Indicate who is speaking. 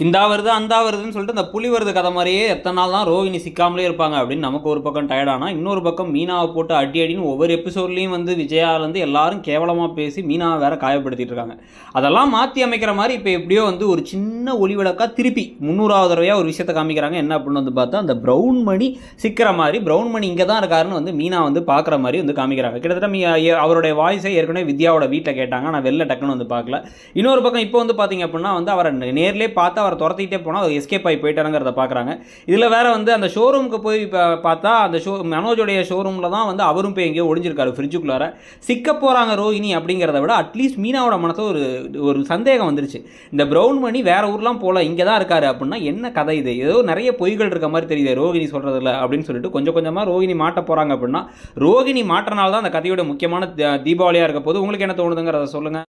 Speaker 1: இந்தா வருது அந்தா வருதுன்னு சொல்லிட்டு இந்த புலி வருது கதை மாதிரியே எத்தனை நாள் தான் ரோஹிணி சிக்காமலே இருப்பாங்க அப்படின்னு நமக்கு ஒரு பக்கம் டயர்டானா, இன்னொரு பக்கம் மீனாவை போட்டு அடி அடின்னு ஒவ்வொரு எபிசோட்லேயும் வந்து விஜயாலேருந்து எல்லாரும் கேவலமாக பேசி மீனாவை வேற காயப்படுத்திட்டு இருக்காங்க. அதெல்லாம் மாற்றி அமைக்கிற மாதிரி இப்போ எப்படியோ வந்து ஒரு சின்ன ஒளிவிளக்கா திருப்பி 300வது தடவையாக ஒரு விஷயத்தை காமிக்கிறாங்க. என்ன அப்படின்னு வந்து பார்த்தா, அந்த ப்ரௌன் மணி சிக்கிற மாதிரி, ப்ரௌன் மணி இங்கே தான் இருக்காருன்னு வந்து மீனா வந்து பார்க்குற மாதிரி வந்து காமிக்கிறாங்க. கிட்டத்தட்ட அவருடைய வாய்ஸை ஏற்கனவே வித்யாவோட வீட்டில் கேட்டாங்க, ஆனால் வெளில டக்குன்னு வந்து பார்க்கல. இன்னொரு பக்கம் இப்போ வந்து பார்த்தீங்க அப்படின்னா வந்து அவரை நேர்லேயே பார்த்து அவரை துரத்திக்கிட்டே போனால் அவர் எஸ்கேப் ஆகி போயிட்டாருங்கிறத பார்க்குறாங்க. இதில் வேற வந்து அந்த ஷோரூமுக்கு போய் பார்த்தா அந்த மனோஜோடைய ஷோரூமில் தான் வந்து அவரும் போய் எங்கேயோ ஒளிஞ்சிருக்காரு ஃப்ரிட்ஜுக்குள்ளார. சிக்க போகிறாங்க ரோஹிணி அப்படிங்கிறத விட அட்லீஸ்ட் மீனாவோட மனசு ஒரு சந்தேகம் வந்துருச்சு. இந்த ப்ரௌன் மணி வேற ஊர்லாம் போல இங்கே தான் இருக்காரு அப்படின்னா என்ன கதை இது, ஏதோ நிறைய பொய்கள் இருக்க மாதிரி தெரியுது ரோஹிணி சொல்கிறதில்ல அப்படின்னு சொல்லிட்டு கொஞ்சம் கொஞ்சமாக ரோஹிணி மாட்ட போகிறாங்க. அப்படின்னா ரோஹிணி மாற்றனால தான் அந்த கதையோட முக்கியமான தீபாவளியாக இருக்க போது. உங்களுக்கு என்ன தோணுதுங்கிறத சொல்லுங்கள்.